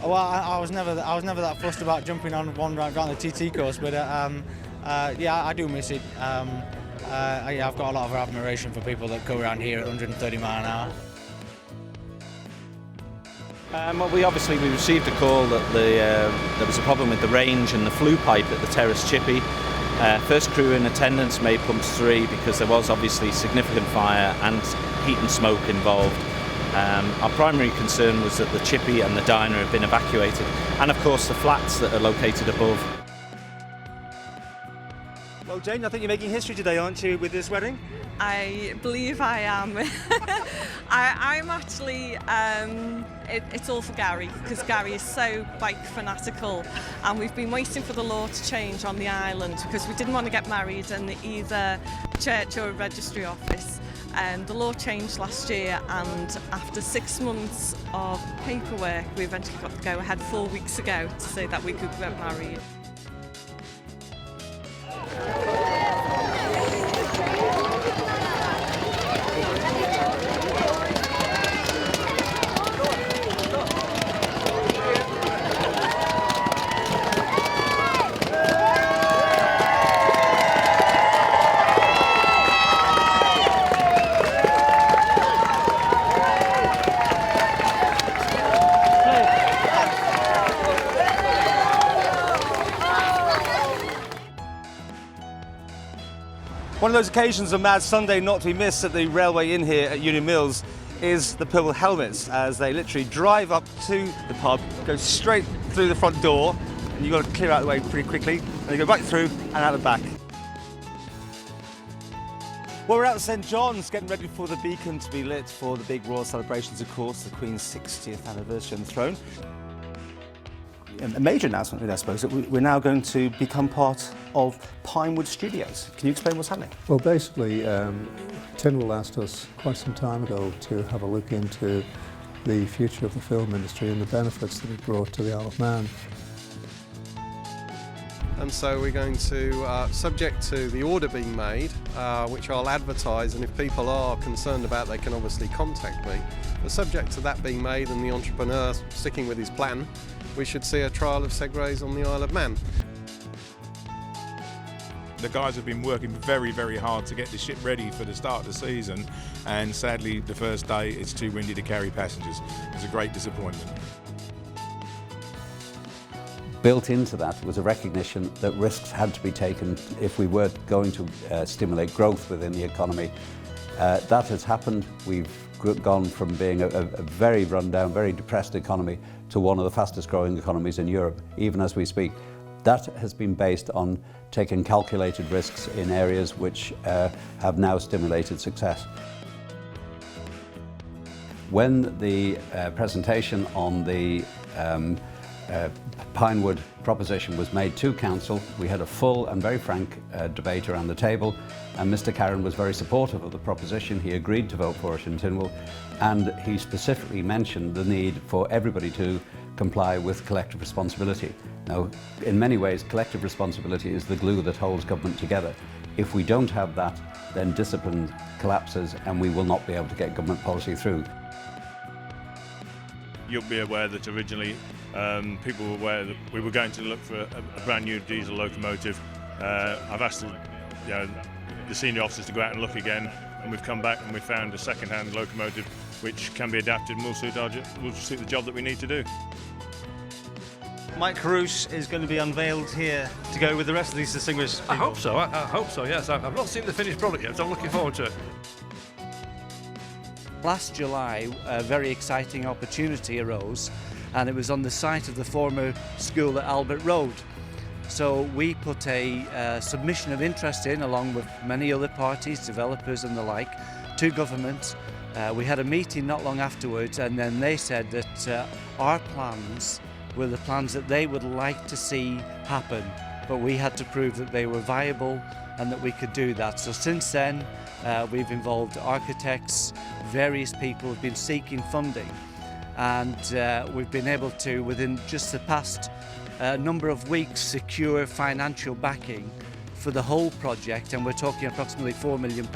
Well, I was never that fussed about jumping on one round the TT course, but yeah, I do miss it. Yeah, I've got a lot of admiration for people that go around here at 130 mile an hour. Well, we received a call that there was a problem with the range and the flue pipe at the Terrace Chippy. First crew in attendance made pumps 3 because there was obviously significant fire and heat and smoke involved. Our primary concern was that the chippy and the diner have been evacuated, and of course the flats that are located above. Well, Jane, I think you're making history today, aren't you, with this wedding? I believe I am. I'm actually, it's all for Gary, because Gary is so bike fanatical, and we've been waiting for the law to change on the island because we didn't want to get married in either church or a registry office. The law changed last year, and after 6 months of paperwork, we eventually got the go-ahead 4 weeks ago to say that we could get married. One of those occasions of Mad Sunday not to be missed at the Railway Inn here at Union Mills is the purple helmets, as they literally drive up to the pub, go straight through the front door, and you've got to clear out the way pretty quickly, and they go right through and out the back. Well, we're out at St John's getting ready for the beacon to be lit for the big royal celebrations, of course, the Queen's 60th anniversary on the throne. A major announcement, I suppose, that we're now going to become part of Pinewood Studios. Can you explain what's happening? Well, basically, Tynwald asked us quite some time ago to have a look into the future of the film industry and the benefits that it brought to the Isle of Man. And so we're going to, subject to the order being made, which I'll advertise, and if people are concerned about, they can obviously contact me. But subject to that being made and the entrepreneur sticking with his plan, we should see a trial of segways on the Isle of Man. The guys have been working very, very hard to get the ship ready for the start of the season, and sadly the first day it's too windy to carry passengers. It's a great disappointment. Built into that was a recognition that risks had to be taken if we were going to stimulate growth within the economy. That has happened. We've gone from being a very run-down, very depressed economy to one of the fastest growing economies in Europe, even as we speak. That has been based on taking calculated risks in areas which have now stimulated success. When the presentation on the Pinewood proposition was made to Council, we had a full and very frank debate around the table, and Mr Carron was very supportive of the proposition. He agreed to vote for it in Tynwald, and he specifically mentioned the need for everybody to comply with collective responsibility. Now, in many ways, collective responsibility is the glue that holds government together. If we don't have that, then discipline collapses and we will not be able to get government policy through. You'll be aware that originally people were aware that we were going to look for a brand new diesel locomotive. I've asked the senior officers to go out and look again, and we've come back and we've found a second-hand locomotive which can be adapted and will suit the job that we need to do. Mike Carouche is going to be unveiled here to go with the rest of these distinguished people. I hope so, I hope so, yes. I've not seen the finished product yet, so I'm looking forward to it. Last July, a very exciting opportunity arose, and it was on the site of the former school at Albert Road. So we put a submission of interest in, along with many other parties, developers and the like, to government. We had a meeting not long afterwards, and then they said that our plans were the plans that they would like to see happen, but we had to prove that they were viable and that we could do that. So since then, we've involved architects, various people have been seeking funding, and we've been able to, within just the past number of weeks, secure financial backing for the whole project, and we're talking approximately £4 million.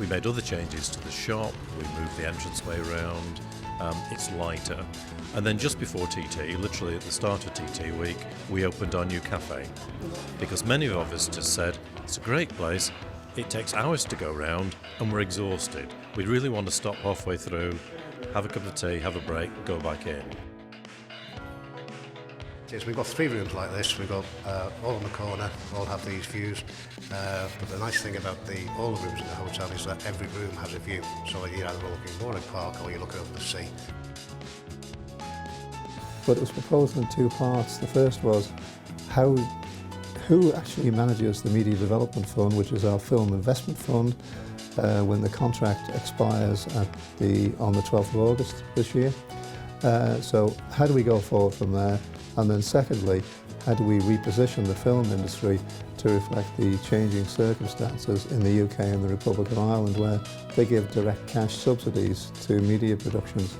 We made other changes to the shop, we moved the entranceway around, it's lighter. And then just before TT, literally at the start of TT week, we opened our new cafe. Because many of our visitors said, it's a great place, it takes hours to go round and we're exhausted. We really want to stop halfway through, have a cup of tea, have a break, go back in. Yes, we've got 3 rooms like this. We've got all on the corner, all have these views. But the nice thing about all the rooms in the hotel is that every room has a view. So you're either looking more at the park or you're looking over the sea. But it was proposed in 2 parts. The first was who actually manages the Media Development Fund, which is our film investment fund, when the contract expires on the 12th of August this year. So how do we go forward from there? And then secondly, how do we reposition the film industry to reflect the changing circumstances in the UK and the Republic of Ireland, where they give direct cash subsidies to media productions?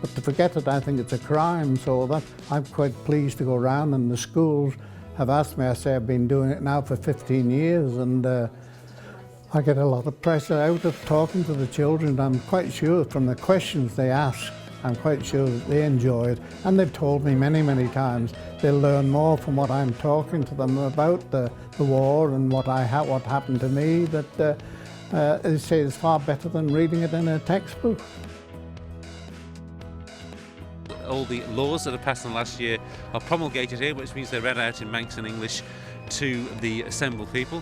But to forget it, I think it's a crime, so that I'm quite pleased to go around, and the schools have asked me. I say I've been doing it now for 15 years, and I get a lot of pressure out of talking to the children. I'm quite sure from the questions they ask, I'm quite sure that they enjoy it, and they've told me many, many times they'll learn more from what I'm talking to them about the war and what happened to me, that they say is far better than reading it in a textbook. All the laws that are passed in the last year are promulgated here, which means they're read out in Manx and English to the assembled people.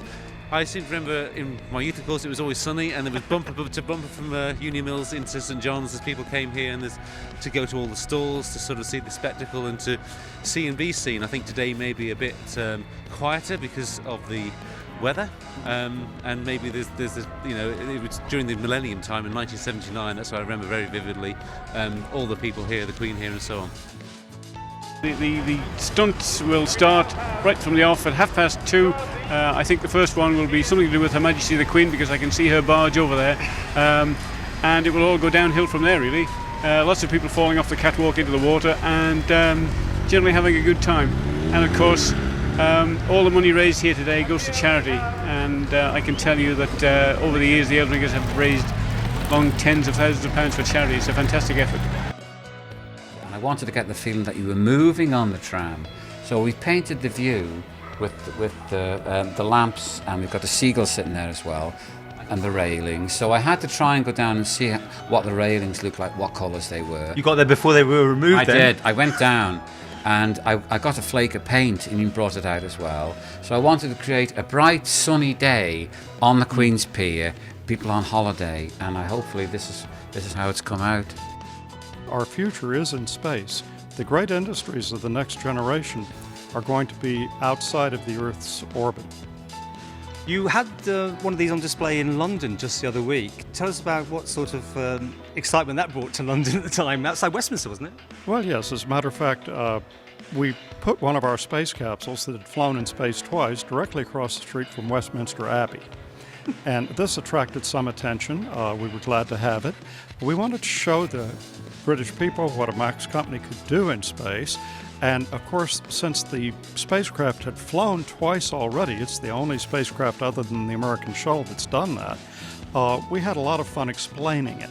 I seem to remember in my youth, of course, it was always sunny, and there was bumper to bumper from Union Mills into St John's as people came here and to go to all the stalls to sort of see the spectacle and to see and be seen. I think today may be a bit quieter because of the weather, and maybe there's this, you know, it was during the Millennium time in 1979. That's what I remember very vividly. All the people here, the Queen here, and so on. The stunts will start right from the off at 2:30. I think the first one will be something to do with Her Majesty the Queen, because I can see her barge over there, and it will all go downhill from there, really. Lots of people falling off the catwalk into the water, and generally having a good time. And of course, all the money raised here today goes to charity, and I can tell you that over the years the Eldringers have raised long tens of thousands of pounds for charity. It's a fantastic effort. I wanted to get the feeling that you were moving on the tram, so we painted the view with the lamps, and we've got the seagull sitting there as well, and the railings. So I had to try and go down and see what the railings looked like, what colours they were. You got there before they were removed? I did. I went down, and I got a flake of paint, and you brought it out as well. So I wanted to create a bright, sunny day on the Queen's Pier, people on holiday, and hopefully this is how it's come out. Our future is in space. The great industries of the next generation are going to be outside of the Earth's orbit. You had one of these on display in London just the other week. Tell us about what sort of excitement that brought to London at the time. Outside Westminster, wasn't it? Well, yes. As a matter of fact, we put one of our space capsules that had flown in space twice directly across the street from Westminster Abbey. And this attracted some attention. We were glad to have it. We wanted to show the British people what a Max company could do in space. And of course, since the spacecraft had flown twice already, it's the only spacecraft other than the American shuttle that's done that, we had a lot of fun explaining it.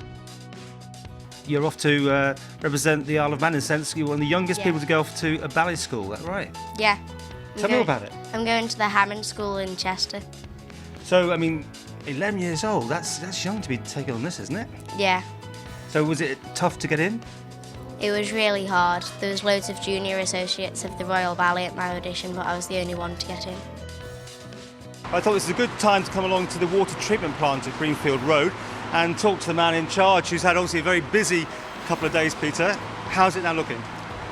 You're off to represent the Isle of Man in a sense. You're one of the youngest people to go off to a ballet school, is that right? Yeah. Tell me all about it. I'm going to the Hammond School in Chester. So, I mean, 11 years old, that's young to be taking on this, isn't it? Yeah. So was it tough to get in? It was really hard. There was loads of junior associates of the Royal Ballet at my audition, but I was the only one to get in. I thought this was a good time to come along to the water treatment plant at Greenfield Road and talk to the man in charge, who's had obviously a very busy couple of days, Peter. How's it now looking?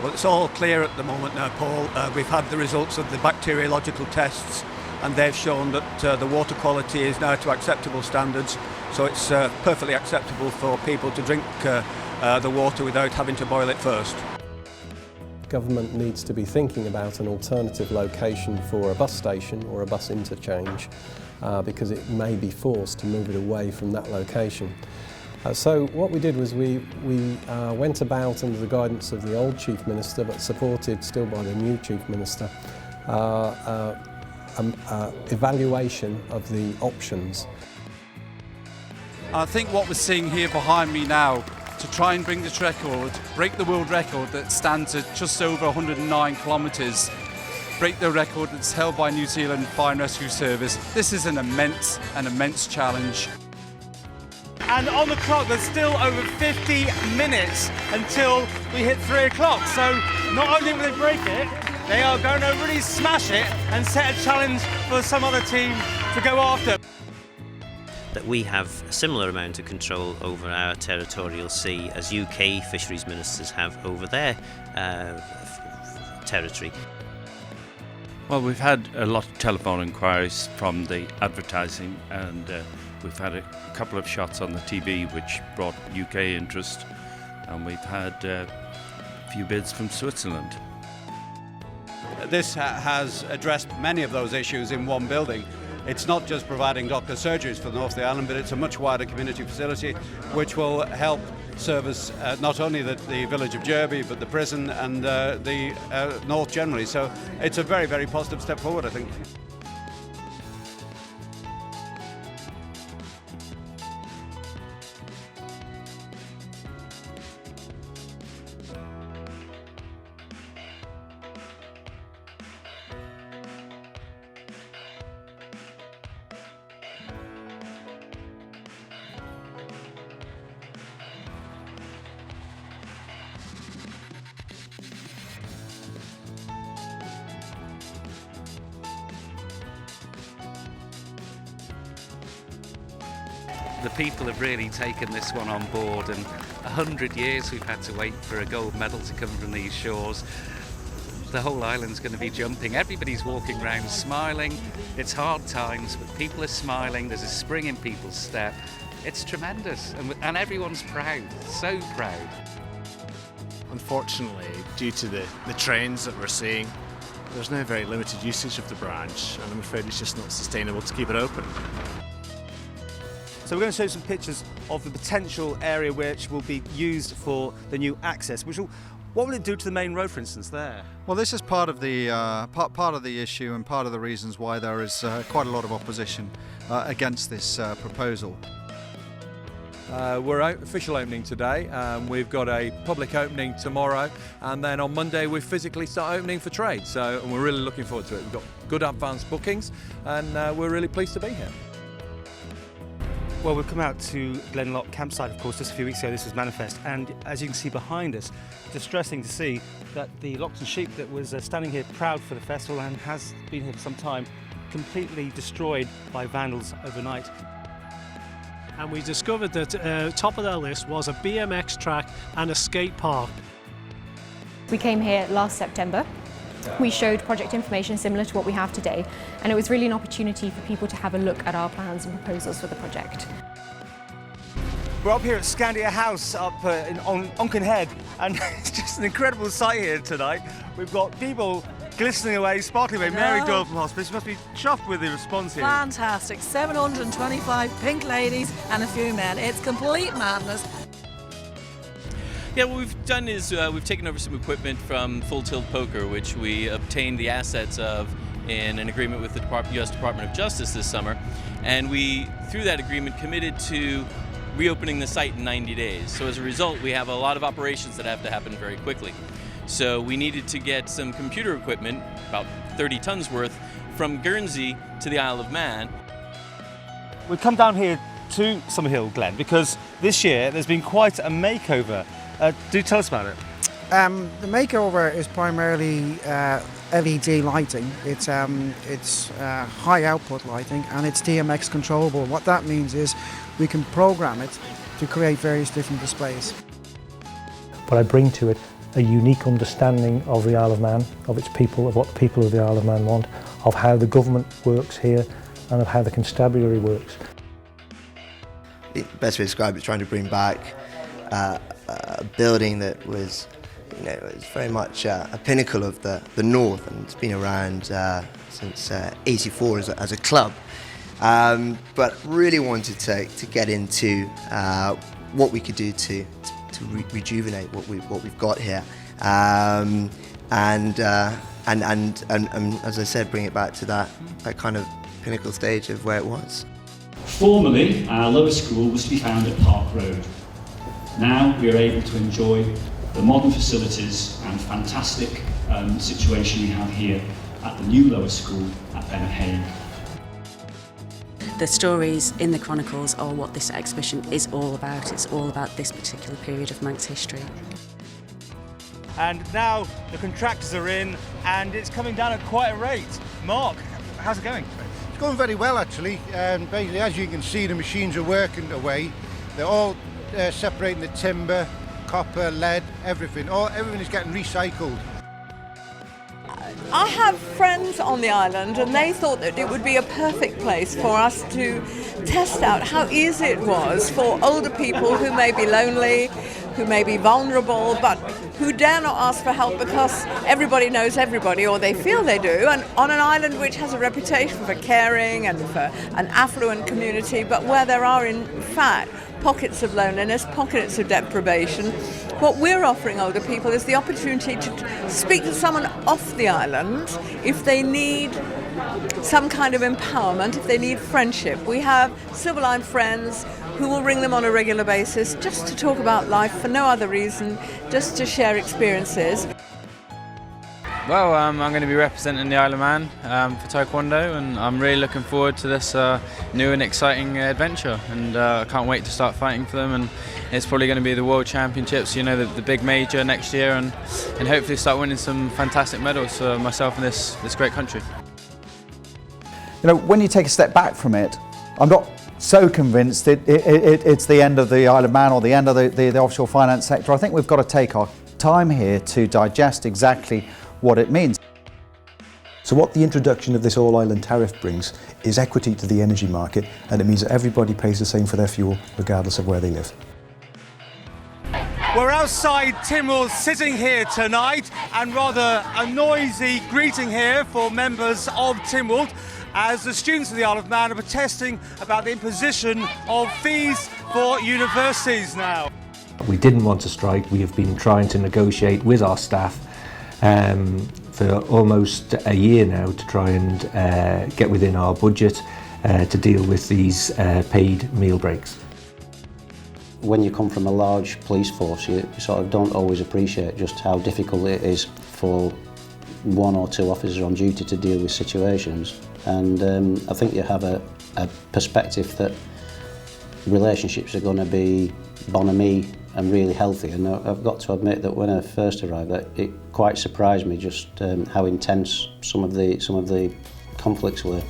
Well, it's all clear at the moment now, Paul. We've had the results of the bacteriological tests, and they've shown that the water quality is now to acceptable standards, so it's perfectly acceptable for people to drink the water without having to boil it first. Government needs to be thinking about an alternative location for a bus station or a bus interchange because it may be forced to move it away from that location. So what we did was we went about under the guidance of the old Chief Minister, but supported still by the new Chief Minister, evaluation of the options. I think what we're seeing here behind me now, to try and bring this record, break the world record that stands at just over 109 kilometres, break the record that's held by New Zealand Fire and Rescue Service. This is an immense challenge. And on the clock, there's still over 50 minutes until we hit 3 o'clock. So not only will they break it, they are going to really smash it and set a challenge for some other team to go after. That we have a similar amount of control over our territorial sea as UK fisheries ministers have over their territory. Well, we've had a lot of telephone inquiries from the advertising, and we've had a couple of shots on the TV which brought UK interest, and we've had a few bids from Switzerland. This has addressed many of those issues in one building. It's not just providing doctor surgeries for the north of the island, but it's a much wider community facility which will help service not only the village of Derby, but the prison and the north generally. So it's a very, very positive step forward, I think. The people have really taken this one on board, and 100 years we've had to wait for a gold medal to come from these shores. The whole island's going to be jumping. Everybody's walking around smiling. It's hard times, but people are smiling. There's a spring in people's step. It's tremendous, and everyone's proud, so proud. Unfortunately, due to the trains that we're seeing, there's now very limited usage of the branch, and I'm afraid it's just not sustainable to keep it open. So we're going to show some pictures of the potential area which will be used for the new access. What will it do to the main road, for instance, there? Well, this is part of the part of the issue and part of the reasons why there is quite a lot of opposition against this proposal. We're official opening today. We've got a public opening tomorrow, and then on Monday we physically start opening for trade. So we're really looking forward to it. We've got good advance bookings, and we're really pleased to be here. Well, we've come out to Glenlock campsite, of course, just a few weeks ago. This was manifest, and as you can see behind us, distressing to see that the Lockton sheep that was standing here proud for the festival and has been here for some time, completely destroyed by vandals overnight. And we discovered that top of their list was a BMX track and a skate park. We came here last September. We showed project information similar to what we have today, and it was really an opportunity for people to have a look at our plans and proposals for the project. We're up here at Scandia House up on Onken Head, and it's just an incredible sight here tonight. We've got people glistening away, sparkling away. Mary Doyle from hospice must be chuffed with the response here. Fantastic. 725 pink ladies and a few men. It's complete madness. Yeah, what we've done is we've taken over some equipment from Full Tilt Poker, which we obtained the assets of in an agreement with the U.S. Department of Justice this summer, and we, through that agreement, committed to reopening the site in 90 days. So as a result, we have a lot of operations that have to happen very quickly. So we needed to get some computer equipment, about 30 tons worth, from Guernsey to the Isle of Man. We've come down here to Summerhill, Glen, because this year there's been quite a makeover. Do tell us about it. The makeover is primarily LED lighting. It's high output lighting, and it's DMX controllable. What that means is we can program it to create various different displays. But I bring to it a unique understanding of the Isle of Man, of its people, of what the people of the Isle of Man want, of how the government works here, and of how the constabulary works. The best way to describe it is trying to bring back a building that was, was very much a pinnacle of the north, and it's been around since '84 as a club. But really wanted to get into what we could do to rejuvenate what we've got here, and and as I said, bring it back to that kind of pinnacle stage of where it was. Formerly, our lower school was to be found at Park Road. Now we are able to enjoy the modern facilities and fantastic situation we have here at the new lower school at Bennett Hague. The stories in the Chronicles are what this exhibition is all about. It's all about this particular period of Manx history. And now the contractors are in and it's coming down at quite a rate. Mark, how's it going? It's going very well actually. Basically, as you can see, the machines are working away. They're all separating the timber, copper, lead, everything. Everything is getting recycled. I have friends on the island and they thought that it would be a perfect place for us to test out how easy it was for older people who may be lonely, who may be vulnerable, but who dare not ask for help because everybody knows everybody, or they feel they do, and on an island which has a reputation for caring and for an affluent community, but where there are in fact pockets of loneliness, pockets of deprivation. What we're offering older people is the opportunity to speak to someone off the island if they need some kind of empowerment, if they need friendship. We have Silver Line friends who will ring them on a regular basis just to talk about life for no other reason, just to share experiences. Well, I'm going to be representing the Isle of Man for Taekwondo, and I'm really looking forward to this new and exciting adventure, and I can't wait to start fighting for them. And it's probably going to be the World Championships, you know, the big major next year, and hopefully start winning some fantastic medals for myself and this great country. You know, when you take a step back from it, I'm not so convinced it's the end of the Isle of Man or the end of the offshore finance sector. I think we've got to take our time here to digest exactly what it means. So what the introduction of this all-island tariff brings is equity to the energy market, and it means that everybody pays the same for their fuel regardless of where they live. We're outside Tynwald sitting here tonight, and rather a noisy greeting here for members of Tynwald as the students of the Isle of Man are protesting about the imposition of fees for universities now. We didn't want to strike. We have been trying to negotiate with our staff for almost a year now to try and get within our budget to deal with these paid meal breaks. When you come from a large police force, you sort of don't always appreciate just how difficult it is for one or two officers on duty to deal with situations. And I think you have a perspective that relationships are going to be bonhomie and really healthy. And I've got to admit that when I first arrived, it quite surprised me just how intense some of the conflicts were.